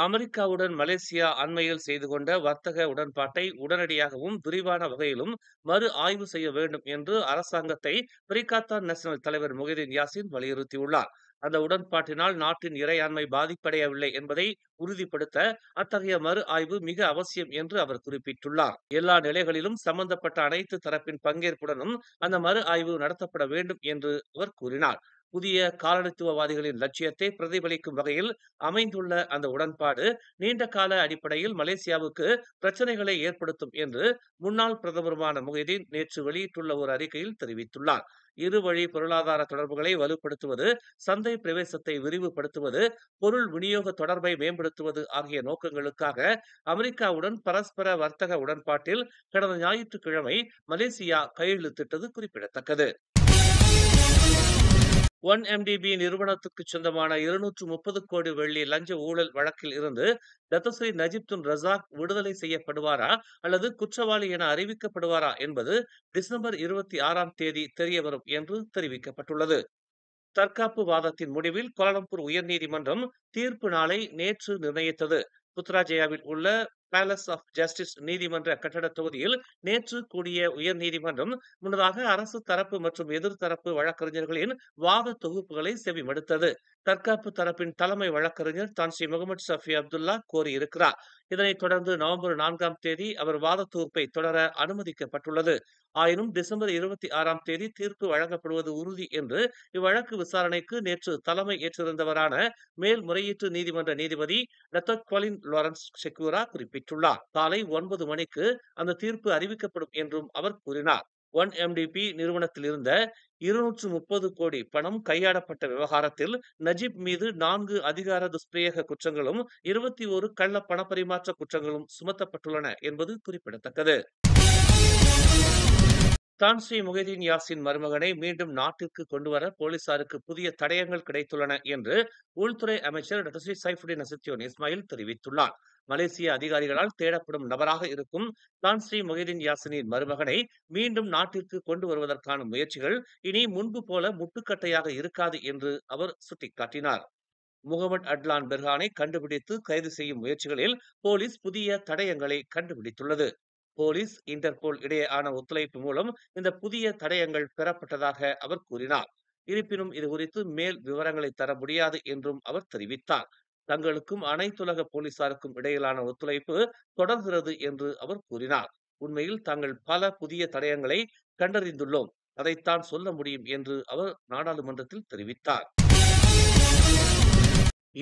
அமெரிக்காவுடன் மலேசியா அண்மையில் செய்து கொண்ட வர்த்தக உடன்பாட்டை உடனடியாகவும் விரிவான வகையிலும் மறு ஆய்வு செய்ய வேண்டும் என்று அரசாங்கத்தை பிரிகத்தான் நேஷனல் தலைவர் முகைதீன் யாசின் வலியுறுத்தியுள்ளார். அந்த உடன்பாட்டினால் நாட்டின் இறையாண்மை பாதிப்படையவில்லை என்பதை உறுதிப்படுத்த அத்தகைய மறு ஆய்வு மிக அவசியம் என்று அவர் குறிப்பிட்டுள்ளார். எல்லா நிலைகளிலும் சம்பந்தப்பட்ட அனைத்து தரப்பின் பங்கேற்புடனும் அந்த மறு ஆய்வு நடத்தப்பட வேண்டும் என்று அவர் கூறினார். புதிய காலனித்துவவாதிகளின் லட்சியத்தை பிரதிபலிக்கும் வகையில் அமைந்துள்ள அந்த உடன்பாடு நீண்ட கால அடிப்படையில் மலேசியாவுக்கு பிரச்சனைகளை ஏற்படுத்தும் என்று முன்னாள் பிரதமருமான முகைதீன் நேற்று வெளியிட்டுள்ள ஒரு அறிக்கையில் தெரிவித்துள்ளார். இருவழி பொருளாதார தொடர்புகளை வலுப்படுத்துவது, சந்தை பிரவேசத்தை விரிவுபடுத்துவது, பொருள் விநியோக தொடர்பை மேம்படுத்துவது ஆகிய நோக்கங்களுக்காக அமெரிக்காவுடன் பரஸ்பர வர்த்தக உடன்பாட்டில் கடந்த ஞாயிற்றுக்கிழமை மலேசியா கையெழுத்திட்டது குறிப்பிடத்தக்கது. 1MDB நிறுவனத்துக்கு சொந்தமான 230 கோடி வெள்ளி லஞ்ச ஊழல் வழக்கில் இருந்து டத்தோஸ்ரீ நஜீப் துன் ரசாக் விடுதலை செய்யப்படுவாரா அல்லது குற்றவாளி என அறிவிக்கப்படுவாரா என்பது டிசம்பர் 26ஆம் தேதி தெரியவரும் என்று தெரிவிக்கப்பட்டுள்ளது. தற்காப்பு வாதத்தின் முடிவில் கோலாலம்பூர் உயர்நீதிமன்றம் தீர்ப்பு நாளை நேற்று நிர்ணயித்தது. புத்ராஜயாவில் உள்ள பேலஸ் ஆஃப் ஜஸ்டிஸ் நீதிமன்ற கட்டட தொகுதியில் நேற்று கூடிய உயர்நீதிமன்றம் முன்னதாக அரசு தரப்பு மற்றும் எதிர்த்தரப்பு வழக்கறிஞர்களின் வாத தொகுப்புகளை செவிமடுத்தது. தற்காப்பு தரப்பின் தலைமை வழக்கறிஞர் தான்ஸ்ரீ முகமது ஷஃபி அப்துல்லா கோரியிருக்கிறார். இதனைத் தொடர்ந்து நவம்பர் 4ஆம் தேதி அவர் வாத தொகுப்பை தொடர அனுமதிக்கப்பட்டுள்ளது. ஆயினும் டிசம்பர் 26ஆம் தேதி தீர்ப்பு வழங்கப்படுவது உறுதி என்று இவ்வழக்கு விசாரணைக்கு நேற்று தலைமை ஏற்றிருந்தவரான மேல்முறையீட்டு நீதிமன்ற நீதிபதி டத்தோ கொலின் லாரன்ஸ் செக்யூரா குறிப்பிட்டுள்ளார். காலை 9 மணிக்கு அந்த தீர்ப்பு அறிவிக்கப்படும் என்றும் அவர் கூறினார். 1MDB நிறுவனத்தில் இருந்த 230 கோடி பணம் கையாடப்பட்ட விவகாரத்தில் நஜீப் மீது 4 அதிகார துஷ்பிரயோக குற்றங்களும் 21 கள்ள பணப்பரிமாற்ற குற்றங்களும் சுமத்தப்பட்டுள்ளன என்பது குறிப்பிடத்தக்கது. தான்ஸ்ரீ முகைதீன் யாசின் மருமகனை மீண்டும் நாட்டிற்கு கொண்டுவர போலீசாருக்கு புதிய தடயங்கள் கிடைத்துள்ளன என்று உள்துறை அமைச்சர் டத்தோஸ்ரீ சைஃபுடின் நசுத்தியோன் இஸ்மாயில் தெரிவித்துள்ளார். மலேசிய அதிகாரிகளால் தேடப்படும் நபராக இருக்கும் தான்ஸ்ரீ முகைதீன் யாசினின் மருமகனை மீண்டும் நாட்டிற்கு கொண்டு வருவதற்கான முயற்சிகள் இனி முன்பு போல முட்டுக்கட்டையாக இருக்காது என்று அவர் சுட்டிக்காட்டினார். முகமது அட்லான் பெர்ஹானை கண்டுபிடித்து கைது செய்யும் முயற்சிகளில் போலீஸ் புதிய தடயங்களை கண்டுபிடித்துள்ளது. போலீஸ், இன்டர்போல் இடையேயான ஒத்துழைப்பு மூலம் இந்த புதிய தடயங்கள் பெறப்பட்டதாக அவர் கூறினார். இருப்பினும் இதுகுறித்து மேல் விவரங்களை தர முடியாது என்றும் அவர் தெரிவித்தார். தங்களுக்கும் அனைத்துலக போலீசாருக்கும் இடையிலான ஒத்துழைப்பு தொடர்கிறது என்று அவர் கூறினார். உண்மையில் தாங்கள் பல புதிய தடயங்களை கண்டறிந்துள்ளோம், அதைத்தான் சொல்ல முடியும் என்று அவர் நாடாளுமன்றத்தில் தெரிவித்தார்.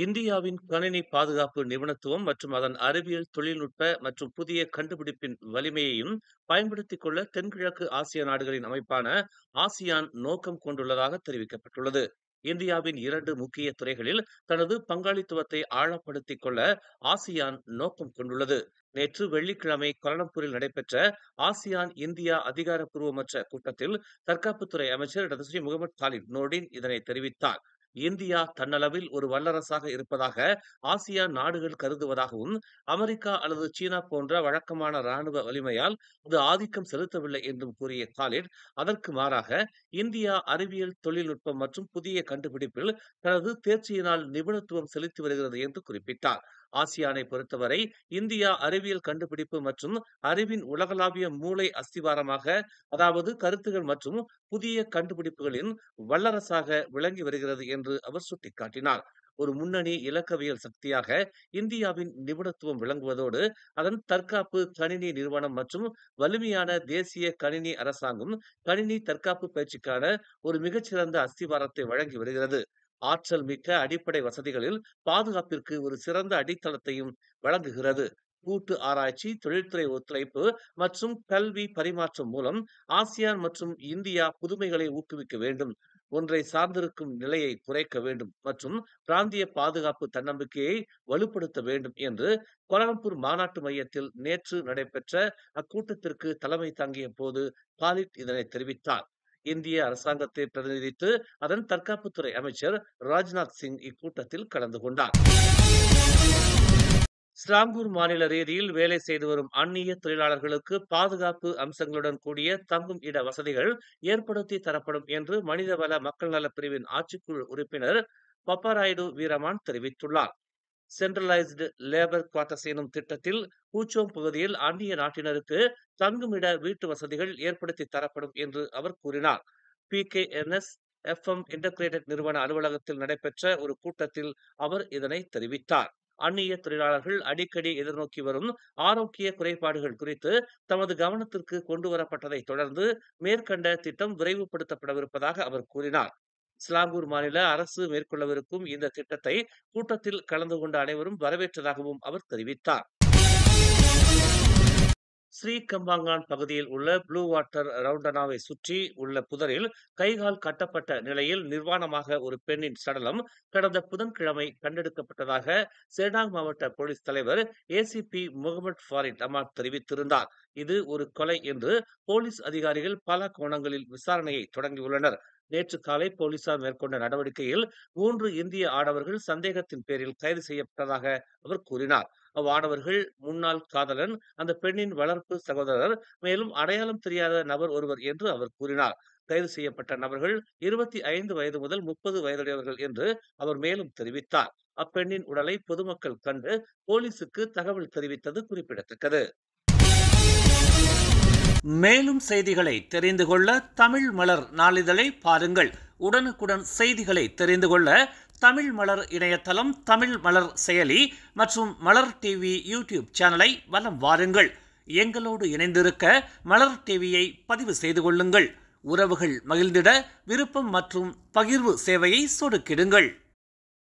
இந்தியாவின் கணினி பாதுகாப்பு நிபுணத்துவம் மற்றும் அதன் அறிவியல் தொழில்நுட்ப மற்றும் புதிய கண்டுபிடிப்பின் வலிமையையும் பயன்படுத்திக் கொள்ள தென்கிழக்கு ஆசிய நாடுகளின் அமைப்பான ஆசியான் நோக்கம் கொண்டுள்ளதாக தெரிவிக்கப்பட்டுள்ளது. இந்தியாவின் 2 முக்கிய துறைகளில் தனது பங்காளித்துவத்தை ஆழப்படுத்திக் கொள்ள ஆசியான் நோக்கம் கொண்டுள்ளது. நேற்று வெள்ளிக்கிழமை கோலாலம்பூரில் நடைபெற்ற ஆசியான் இந்தியா அதிகாரப்பூர்வமற்ற கூட்டத்தில் தற்காப்புத்துறை அமைச்சர் டத்தோஸ்ரீ முகமது காலித் நோர்டின் இதனை தெரிவித்தார். இந்தியா தன்னளவில் ஒரு வல்லரசாக இருப்பதாக ஆசியான் நாடுகள் கருதுவதாகவும், அமெரிக்கா அல்லது சீனா போன்ற வழக்கமான ராணுவ வலிமையால் அது ஆதிக்கம் செலுத்தவில்லை என்றும் கூறிய காலிட், அதற்கு மாறாக இந்தியா அறிவியல் தொழில்நுட்பம் மற்றும் புதிய கண்டுபிடிப்பில் தனது தேர்ச்சியினால் நிபுணத்துவம் செலுத்தி வருகிறது என்று குறிப்பிட்டார். ஆசியானை பொறுத்தவரை இந்தியா அறிவியல் கண்டுபிடிப்பு மற்றும் அறிவின் உலகளாவிய மூளை அஸ்திவாரமாக, அதாவது கருத்துகள் மற்றும் புதிய கண்டுபிடிப்புகளின் வல்லரசாக விளங்கி வருகிறது என்று அவர் சுட்டிக்காட்டினார். ஒரு முன்னணி இலக்கவியல் சக்தியாக இந்தியாவின் நிபுணத்துவம் விளங்குவதோடு அதன் தற்காப்பு கணினி நிறுவனம் மற்றும் வலிமையான தேசிய கணினி அரசாங்கம் கணினி தற்காப்பு பயிற்சிக்கான ஒரு மிகச்சிறந்த அஸ்திவாரத்தை வழங்கி வருகிறது. ஆற்றல் மிக்க அடிப்படை வசதிகளில் பாதுகாப்பிற்கு ஒரு சிறந்த அடித்தளத்தையும் வழங்குகிறது. கூட்டு ஆராய்ச்சி, தொழில்துறை ஒத்துழைப்பு மற்றும் கல்வி பரிமாற்றம் மூலம் ஆசியான் மற்றும் இந்தியா புதுமைகளை ஊக்குவிக்க வேண்டும், ஒன்றை சார்ந்திருக்கும் நிலையை குறைக்க வேண்டும் மற்றும் பிராந்திய பாதுகாப்பு தன்னம்பிக்கையை வலுப்படுத்த வேண்டும் என்று கோலாலம்பூர் மாநாட்டு மையத்தில் நேற்று நடைபெற்ற அக்கூட்டத்திற்கு தலைமை தாங்கிய போது காலித் இதனை தெரிவித்தார். இந்திய அரசாங்கத்தை பிரதிநிதித்து அதன் தற்காப்புத்துறை அமைச்சர் ராஜ்நாத் சிங் இக்கூட்டத்தில் கலந்து கொண்டார். ஸ்லாங்கூர் மாநில ரீதியில் வேலை செய்து வரும் அந்நிய தொழிலாளர்களுக்கு பாதுகாப்பு அம்சங்களுடன் கூடிய தங்கும் இட வசதிகள் ஏற்படுத்தி தரப்படும் என்று மனிதவள மக்கள் நலப் பிரிவின் ஆட்சிக்குழு உறுப்பினர் பப்பராயுடு வீரமான் தெரிவித்துள்ளார். சென்ட்ரலைஸ்டு லேபர் குவார்ட்டர்ஸ் எனும் திட்டத்தில் பூச்சோங் பகுதியில் அந்நிய நாட்டினருக்கு தங்குமிட வீட்டு வசதிகள் ஏற்படுத்தி தரப்படும் என்று அவர் கூறினார். PKNS FM இன்டகிரேட்டட் நிறுவன அலுவலகத்தில் நடைபெற்ற ஒரு கூட்டத்தில் அவர் இதனை தெரிவித்தார். அந்நிய தொழிலாளர்கள் அடிக்கடி எதிர்நோக்கி வரும் ஆரோக்கிய குறைபாடுகள் குறித்து தமது கவனத்திற்கு கொண்டு வரப்பட்டதை தொடர்ந்து மேற்கண்ட திட்டம் விரைவுபடுத்தப்படவிருப்பதாக அவர் கூறினார். சிலாங்கூர் மாநில அரசு மேற்கொள்ளவிருக்கும் இந்த திட்டத்தை கூட்டத்தில் கலந்து கொண்ட அனைவரும் வரவேற்றதாகவும் அவர் தெரிவித்தார். ஸ்ரீகம்பாங்கான் பகுதியில் உள்ள ப்ளூ வாட்டர் ரவுண்டனாவை சுற்றி உள்ள புதரில் கைகால் கட்டப்பட்ட நிலையில் நிர்வாணமாக ஒரு பெண்ணின் சடலம் கடந்த புதன்கிழமை கண்டெடுக்கப்பட்டதாக சேடாங் மாவட்ட போலீஸ் தலைவர் ACP முகமது ஃபாரிட் அமாட் தெரிவித்திருந்தார். இது ஒரு கொலை என்று போலீஸ் அதிகாரிகள் பல கோணங்களில் விசாரணையை தொடங்கியுள்ளனர். நேற்று காலை போலீசார் மேற்கொண்ட நடவடிக்கையில் 3 இந்திய ஆடவர்கள் சந்தேகத்தின் பேரில் கைது செய்யப்பட்டதாக அவர் கூறினார். அவ்வாடவர்கள் முன்னாள் காதலன், அந்த பெண்ணின் வளர்ப்பு சகோதரர், மேலும் அடையாளம் தெரியாத நபர் ஒருவர் என்று அவர் கூறினார். கைது செய்யப்பட்ட நபர்கள் 25 வயது முதல் 30 வயதுடையவர்கள் என்று அவர் மேலும் தெரிவித்தார். அப்பெண்ணின் உடலை பொதுமக்கள் கண்டு போலீசுக்கு தகவல் தெரிவித்தது குறிப்பிடத்தக்கது. மேலும் செய்திகளை தெரிந்து கொள்ள தமிழ் மலர் நாளிதழை பாருங்கள். உடனுக்குடன் செய்திகளை தெரிந்து கொள்ள தமிழ் மலர் இணையதளம், தமிழ் மலர் செயலி மற்றும் மலர் டிவி யூடியூப் சேனலை வலம் வாருங்கள். எங்களோடு இணைந்திருக்க மலர் டிவியை பதிவு செய்து கொள்ளுங்கள். உறவுகள் மகிழ்ந்திட விருப்பம் மற்றும் பகிர்வு சேவையை சொடுக்கிடுங்கள்.